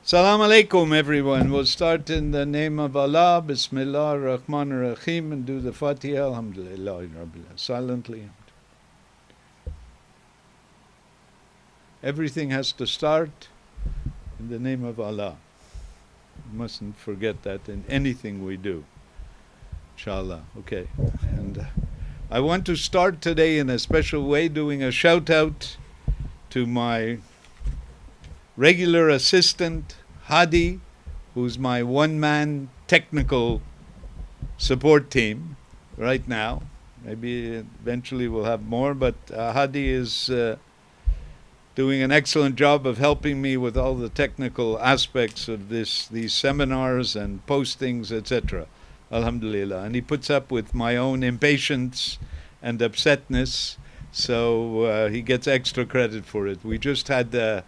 Salam alaikum, everyone. We'll start in the name of Allah, Bismillah ar-Rahman ar-Rahim, and do the Fatiha, Alhamdulillah, Rabbil silently. Everything has to start in the name of Allah. We mustn't forget that in anything we do. Inshallah. Okay. And I want to start today in a special way doing a shout out to my regular assistant, Hadi, who's my one-man technical support team right now. Maybe eventually we'll have more, but Hadi is doing an excellent job of helping me with all the technical aspects of these seminars and postings, etc. Alhamdulillah. And he puts up with my own impatience and upsetness, so he gets extra credit for it. We just had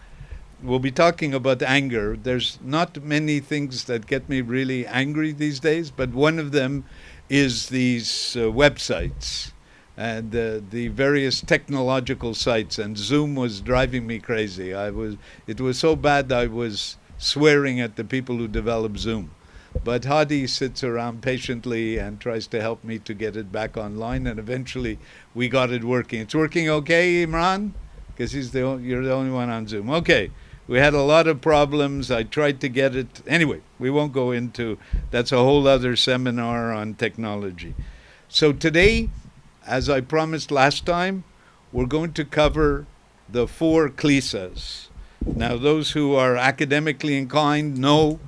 we'll be talking about anger. There's not many things that get me really angry these days, but one of them is these websites and the various technological sites. And Zoom was driving me crazy. It was so bad I was swearing at the people who developed Zoom. But Hadi sits around patiently and tries to help me to get it back online, and eventually we got it working. It's working okay, Imran? Because you're the only one on Zoom. Okay. We had a lot of problems. I tried to get it. Anyway, we won't go into, that's a whole other seminar on technology. So today, as I promised last time, we're going to cover the 4 Klesas. Now, those who are academically inclined know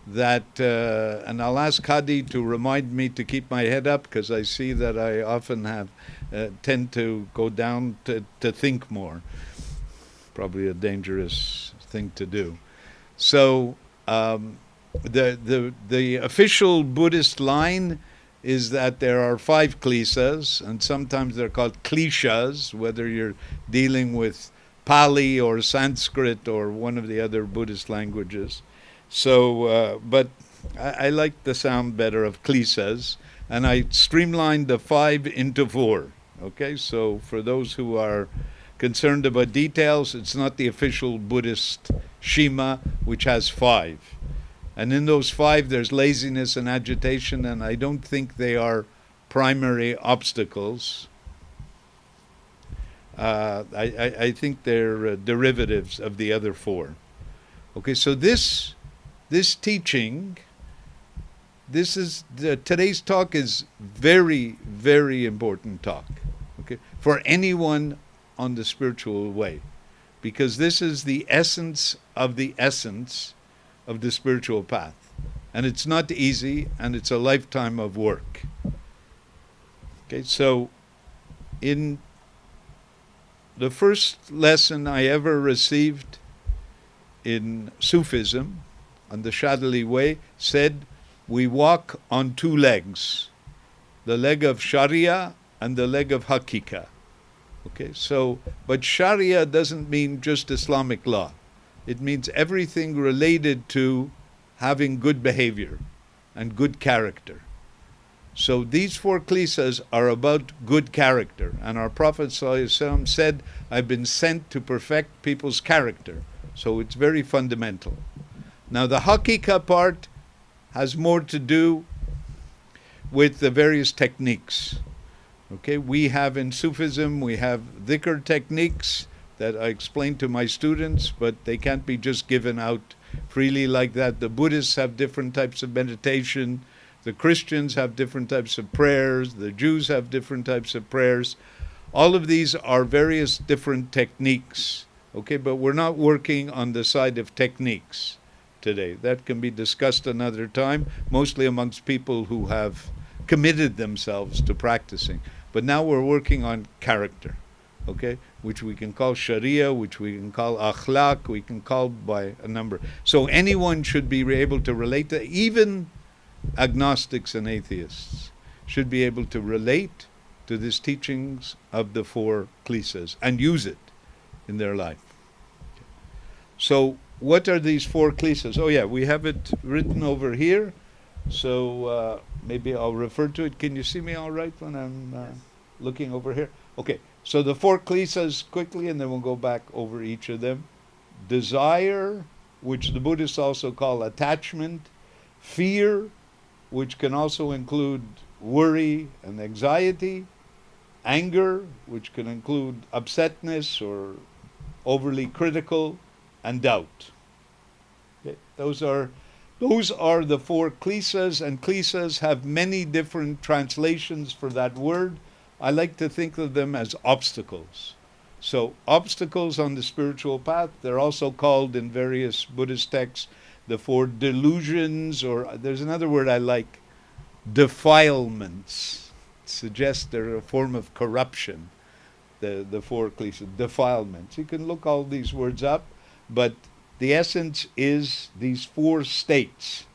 that, and I'll ask Hadi to remind me to keep my head up, because I see that I often tend to go down to think more. Probably a dangerous thing to do. So the official Buddhist line is that there are 5 Klesas, and sometimes they're called Kleshas, whether you're dealing with Pali or Sanskrit or one of the other Buddhist languages. So, but I like the sound better of Klesas, and I streamlined the 5 into 4. Okay, so for those who are concerned about details, it's not the official Buddhist Shema, which has 5. And in those 5, there's laziness and agitation, and I don't think they are primary obstacles. I think they're derivatives of the other 4. Okay, so this teaching, today's talk is very, very important talk. Okay, for anyone on the spiritual way, because this is the essence of the spiritual path, and it's not easy, and it's a lifetime of work. Okay, so in the first lesson I ever received in Sufism, on the Shadali way, said we walk on 2 legs, the leg of Sharia and the leg of Hakika. Okay, so, but Sharia doesn't mean just Islamic law. It means everything related to having good behavior and good character. So these 4 Klesas are about good character. And our Prophet ﷺ said, I've been sent to perfect people's character. So it's very fundamental. Now the Hakika part has more to do with the various techniques. Okay, we have in Sufism, we have dhikr techniques that I explain to my students, but they can't be just given out freely like that. The Buddhists have different types of meditation. The Christians have different types of prayers. The Jews have different types of prayers. All of these are various different techniques. Okay, but we're not working on the side of techniques today. That can be discussed another time, mostly amongst people who have committed themselves to practicing. But now we're working on character, okay, which we can call Sharia, which we can call Akhlaq, we can call by a number. So anyone should be able to relate to, even agnostics and atheists should be able to relate to these teachings of the 4 Klesas and use it in their life. So what are these 4 Klesas? Oh yeah, we have it written over here. So maybe I'll refer to it. Can you see me all right when I'm looking over here? Okay, so the 4 Klesas quickly, and then we'll go back over each of them. Desire, which the Buddhists also call attachment, fear, which can also include worry and anxiety, anger, which can include upsetness or overly critical, and doubt. Okay? Those are the four klesas, and klesas have many different translations for that word. I like to think of them as obstacles. So obstacles on the spiritual path, they're also called in various Buddhist texts the four delusions, or there's another word I like, defilements. It suggests they're a form of corruption, the four klesas, defilements. You can look all these words up, but the essence is these four states.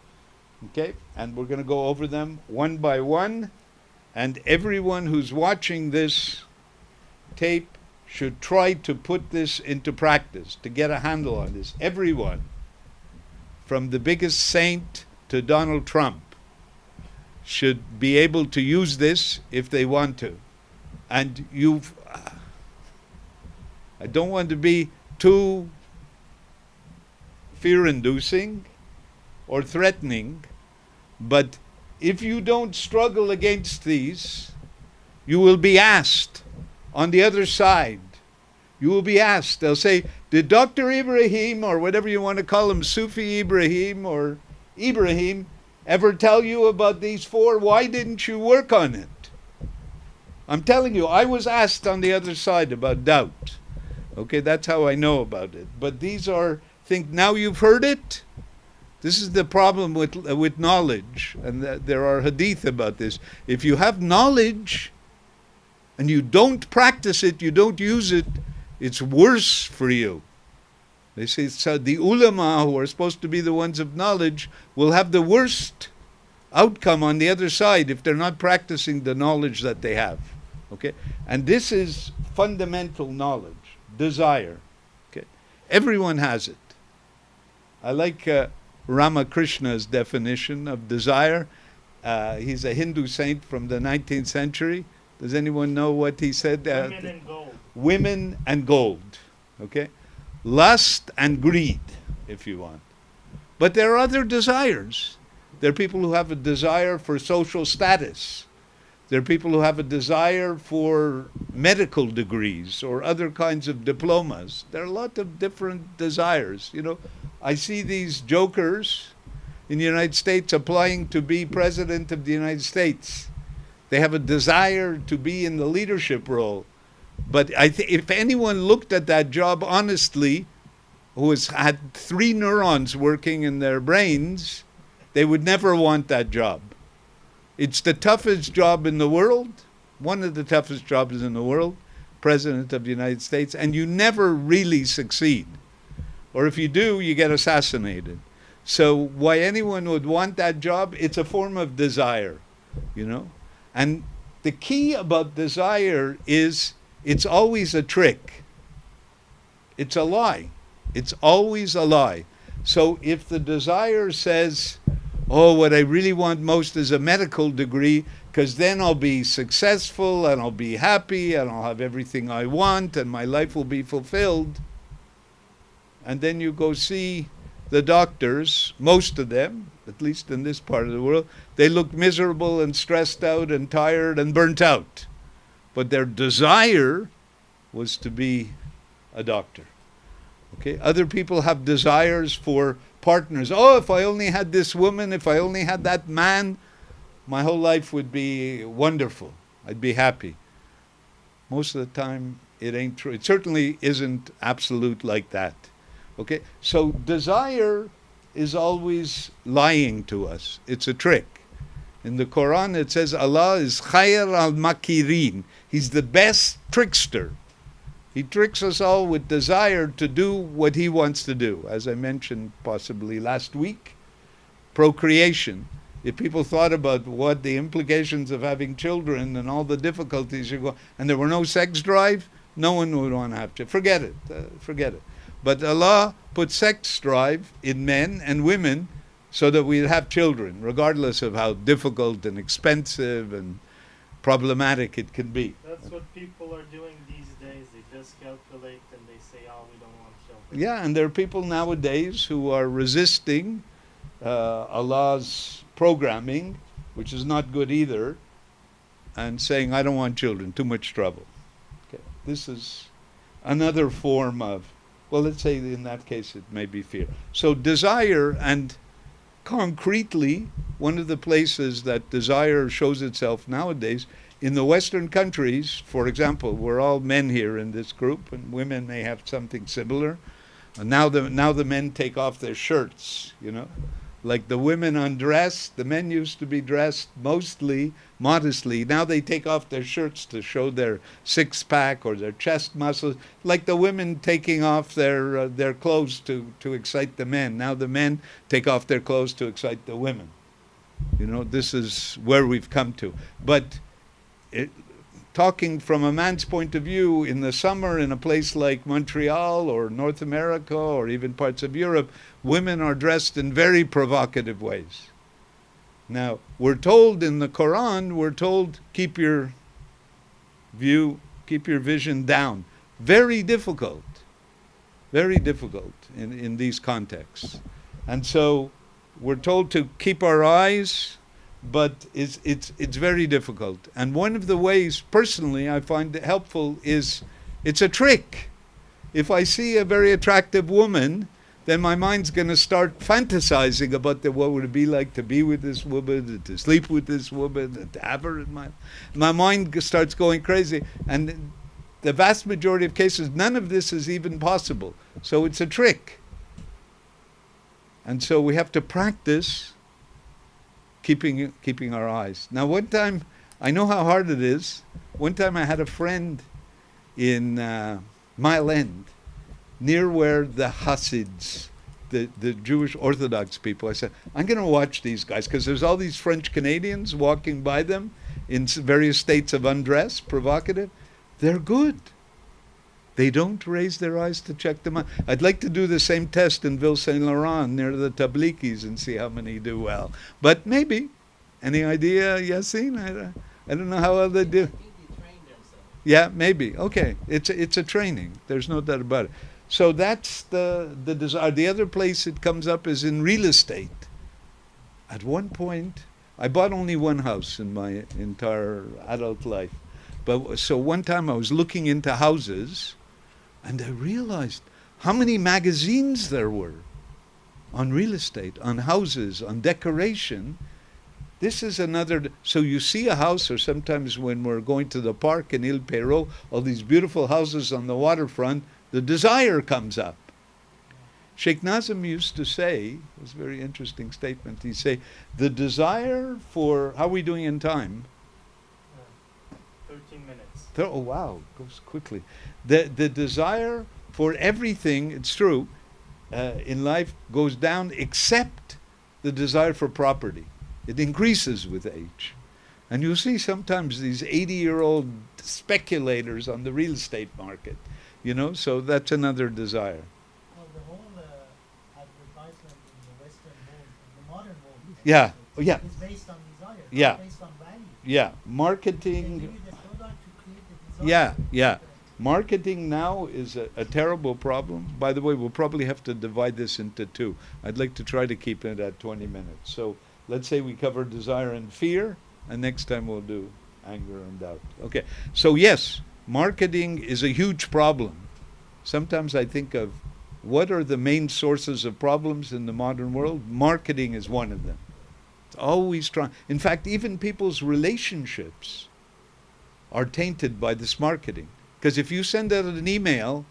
Okay? And we're going to go over them one by one. And everyone who's watching this tape should try to put this into practice, to get a handle on this. Everyone, from the biggest saint to Donald Trump, should be able to use this if they want to. And I don't want to be too fear-inducing or threatening, but if you don't struggle against these, you will be asked on the other side. You will be asked. They'll say, did Dr. Ibrahim, or whatever you want to call him, Sufi Ibrahim or Ibrahim, ever tell you about these four? Why didn't you work on it? I'm telling you, I was asked on the other side about doubt. Okay, that's how I know about it. But these are, now you've heard it. This is the problem with knowledge, and there are hadith about this. If you have knowledge and you don't practice it, you don't use it, it's worse for you. They say so the ulama, who are supposed to be the ones of knowledge, will have the worst outcome on the other side if they're not practicing the knowledge that they have. Okay? And this is fundamental knowledge, desire. Okay? Everyone has it. I like Ramakrishna's definition of desire. He's a Hindu saint from the 19th century. Does anyone know what he said? Women and gold. Women and gold. Okay? Lust and greed, if you want. But there are other desires. There are people who have a desire for social status. There are people who have a desire for medical degrees or other kinds of diplomas. There are a lot of different desires. You know, I see these jokers in the United States applying to be president of the United States. They have a desire to be in the leadership role. But if anyone looked at that job honestly, who has had 3 neurons working in their brains, they would never want that job. It's the toughest job in the world, one of the toughest jobs in the world, President of the United States, and you never really succeed. Or if you do, you get assassinated. So why anyone would want that job, it's a form of desire, you know? And the key about desire is it's always a trick. It's a lie. It's always a lie. So if the desire says, oh, what I really want most is a medical degree, because then I'll be successful and I'll be happy and I'll have everything I want and my life will be fulfilled. And then you go see the doctors, most of them, at least in this part of the world, they look miserable and stressed out and tired and burnt out. But their desire was to be a doctor. Okay? Other people have desires for partners. Oh, if I only had this woman, if I only had that man, my whole life would be wonderful. I'd be happy. Most of the time, it ain't true. It certainly isn't absolute like that. Okay? So desire is always lying to us. It's a trick. In the Quran, it says Allah is Khair al-Makirin. He's the best trickster. He tricks us all with desire to do what he wants to do. As I mentioned possibly last week, procreation. If people thought about what the implications of having children and all the difficulties you go, and there were no sex drive, no one would want to have children. Forget it. Forget it. But Allah put sex drive in men and women so that we'd have children, regardless of how difficult and expensive and problematic it can be. That's what people are doing these days. They just calculate and they say, oh, we don't want children. Yeah, and there are people nowadays who are resisting Allah's programming, which is not good either, and saying, I don't want children, too much trouble. Okay. This is another form of, well, let's say in that case it may be fear. So desire, and concretely, one of the places that desire shows itself nowadays in the Western countries, for example, we're all men here in this group, and women may have something similar. And now the men take off their shirts, like the women undress. The men used to be dressed mostly modestly. Now they take off their shirts to show their six pack or their chest muscles. Like the women taking off their clothes to excite the men. Now the men take off their clothes to excite the women. This is where we've come to. But talking from a man's point of view, in the summer in a place like Montreal or North America or even parts of Europe, women are dressed in very provocative ways. Now, we're told in the Quran, keep your vision down. Very difficult in these contexts. And so we're told to keep our eyes, but it's very difficult. And one of the ways, personally, I find it helpful is it's a trick. If I see a very attractive woman, then my mind's going to start fantasizing about what would it be like to be with this woman, to sleep with this woman, to have her in my mind starts going crazy. And the vast majority of cases, none of this is even possible. So it's a trick. And so we have to practice keeping our eyes. Now, one time, I know how hard it is. One time I had a friend in Mile End, near where the Hasids, the Jewish Orthodox people, I said, I'm going to watch these guys, because there's all these French Canadians walking by them in various states of undress, provocative. They're good. They don't raise their eyes to check them out. I'd like to do the same test in Ville Saint Laurent near the Tablikis and see how many do well. But maybe. Any idea, Yassine? I don't know how well they do. I think they train themselves. Yeah, maybe. Okay. It's a training. There's no doubt about it. So that's the desire. The other place it comes up is in real estate. At one point, I bought only one house in my entire adult life. But so one time I was looking into houses, and I realized how many magazines there were on real estate, on houses, on decoration. This is another. So you see a house, or sometimes when we're going to the park in Ile Perrot, all these beautiful houses on the waterfront, the desire comes up. Sheikh Nazim used to say, it was a very interesting statement, he'd say, the desire for, how are we doing in time? 13 minutes. Oh, wow, goes quickly. The desire for everything, it's true, in life goes down except the desire for property. It increases with age. And you'll see sometimes these 80-year-old speculators on the real estate market, so that's another desire. Well, the whole advertisement in the Western world, in the modern world, Yeah, yeah, is based on desire, Yeah. not based on value. yeah. They give Marketing, you the product to create the desire. yeah. Marketing now is a terrible problem. By the way, we'll probably have to divide this into two. I'd like to try to keep it at 20 minutes. So let's say we cover desire and fear, and next time we'll do anger and doubt. Okay, so yes, marketing is a huge problem. Sometimes I think of what are the main sources of problems in the modern world? Marketing is one of them. It's always trying. In fact, even people's relationships are tainted by this marketing. Because if you send out an email,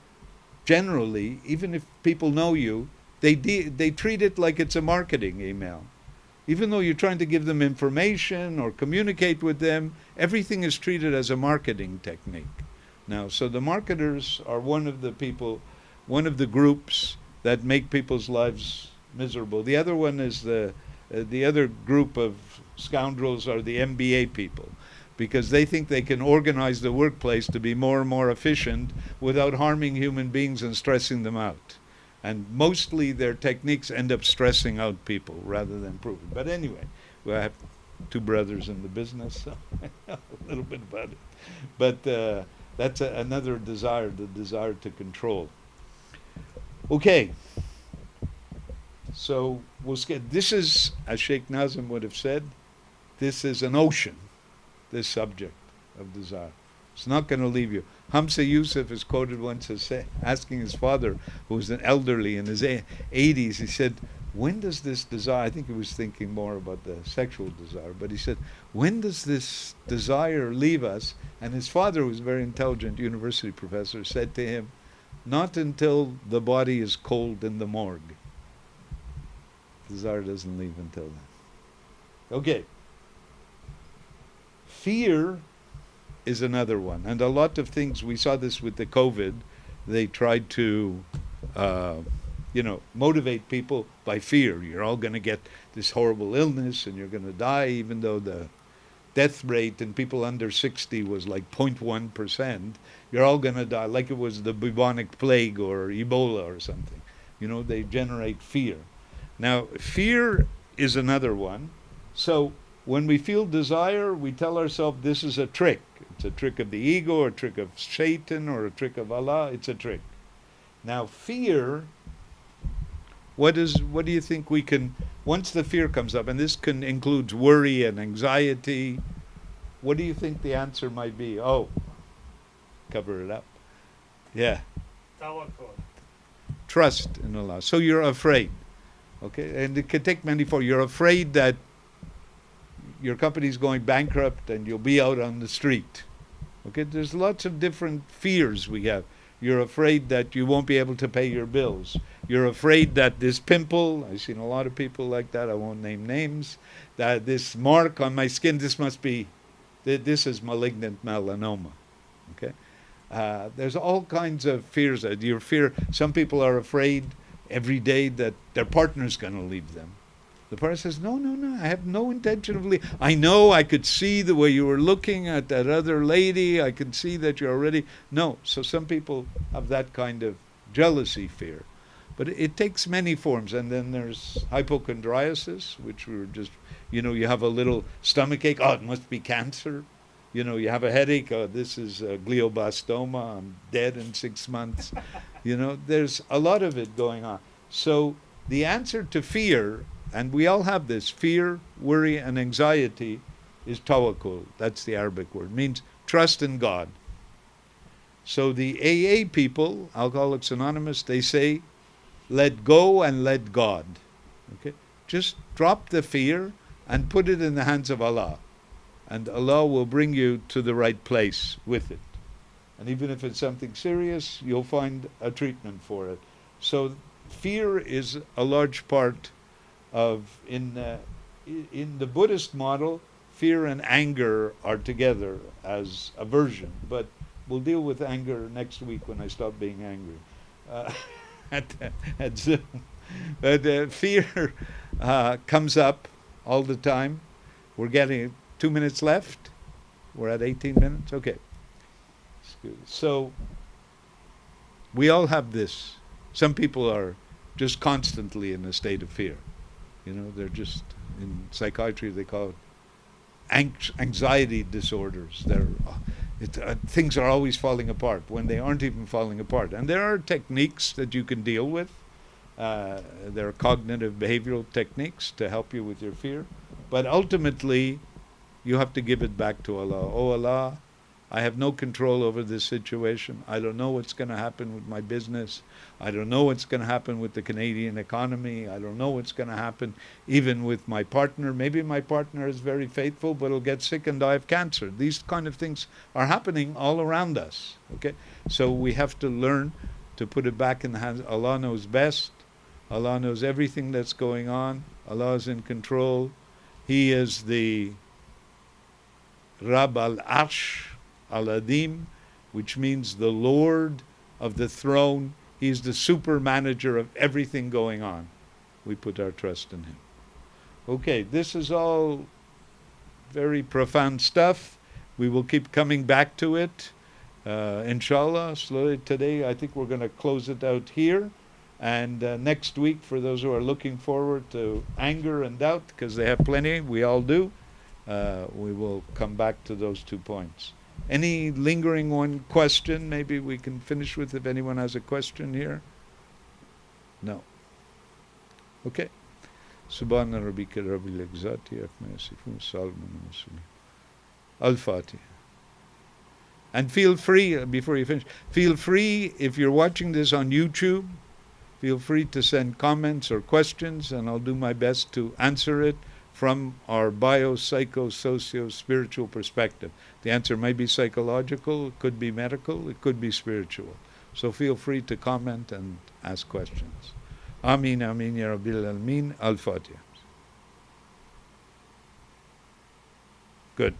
generally, even if people know you, they treat it like it's a marketing email. Even though you're trying to give them information or communicate with them, everything is treated as a marketing technique. Now, so the marketers are one of the groups that make people's lives miserable. The other one is the other group of scoundrels are the MBA people, because they think they can organize the workplace to be more and more efficient without harming human beings and stressing them out. And mostly their techniques end up stressing out people rather than improving. But anyway, I have two brothers in the business, so I know a little bit about it. But that's another desire, the desire to control. Okay, so this is, as Sheikh Nazim would have said, this is an ocean, this subject of desire. It's not going to leave you. Hamza Yusuf is quoted once as asking his father, who was an elderly in his 80s, he said, when does this desire, I think he was thinking more about the sexual desire, but he said, when does this desire leave us? And his father, who was a very intelligent university professor, said to him, not until the body is cold in the morgue. Desire doesn't leave until then. Okay. Fear is another one. And a lot of things, we saw this with the COVID, they tried to, motivate people by fear. You're all going to get this horrible illness and you're going to die, even though the death rate in people under 60 was like 0.1%. You're all going to die, like it was the bubonic plague or Ebola or something. They generate fear. Now, fear is another one. So when we feel desire, we tell ourselves this is a trick. It's a trick of the ego, or a trick of Satan, or a trick of Allah. It's a trick. Now, fear, what do you think we can, once the fear comes up, and this includes worry and anxiety, what do you think the answer might be? Oh, cover it up. Yeah. Tawakkul. Trust in Allah. So you're afraid. Okay? And it can take many forms. You're afraid that your company's going bankrupt and you'll be out on the street. Okay? There's lots of different fears we have. You're afraid that you won't be able to pay your bills. You're afraid that this pimple, I've seen a lot of people like that, I won't name names, that this mark on my skin, this is malignant melanoma. Okay? There's all kinds of fears. Some people are afraid every day that their partner's going to leave them. The partner says, no, I have no intention of leaving. I know, I could see the way you were looking at that other lady. I could see that you're already... No. So some people have that kind of jealousy fear. But it takes many forms. And then there's hypochondriasis, which we were just... you have a little stomach ache. Oh, it must be cancer. You have a headache. Oh, this is glioblastoma. I'm dead in 6 months. There's a lot of it going on. So the answer to fear, and we all have this, fear, worry, and anxiety, is tawakkul. That's the Arabic word. It means trust in God. So the AA people, Alcoholics Anonymous, they say, let go and let God. Okay? Just drop the fear and put it in the hands of Allah. And Allah will bring you to the right place with it. And even if it's something serious, you'll find a treatment for it. So fear is a large part of, in the Buddhist model, fear and anger are together as aversion. But we'll deal with anger next week when I stop being angry at Zoom. But fear comes up all the time. We're getting 2 minutes left. We're at 18 minutes. Okay. So we all have this. Some people are just constantly in a state of fear. They're just, in psychiatry they call it anxiety disorders. Things are always falling apart when they aren't even falling apart. And there are techniques that you can deal with. There are cognitive behavioral techniques to help you with your fear. But ultimately, you have to give it back to Allah. Oh Allah, I have no control over this situation. I don't know what's going to happen with my business. I don't know what's going to happen with the Canadian economy. I don't know what's going to happen even with my partner. Maybe my partner is very faithful, but he'll get sick and die of cancer. These kind of things are happening all around us. Okay? So we have to learn to put it back in the hands. Allah knows best. Allah knows everything that's going on. Allah is in control. He is the Rab al-Arsh al-Adim, which means the Lord of the throne. He's the super manager of everything going on. We put our trust in him. Okay, this is all very profound stuff. We will keep coming back to it. Inshallah, slowly today, I think we're going to close it out here. And next week, for those who are looking forward to anger and doubt, because they have plenty, we all do, we will come back to those 2 points. Any lingering one question maybe we can finish with if anyone has a question here? No. Okay. Subhana rabbika rabbil izzati amma yasifun, salamun ala mursalin. Al-Fatiha. And feel free, before you finish, feel free, if you're watching this on YouTube, feel free to send comments or questions, and I'll do my best to answer it from our bio, psycho, socio, spiritual perspective. The answer may be psychological, it could be medical, it could be spiritual. So feel free to comment and ask questions. Amin, amin, ya Rabbil Alameen. Al-Fatiha. Good.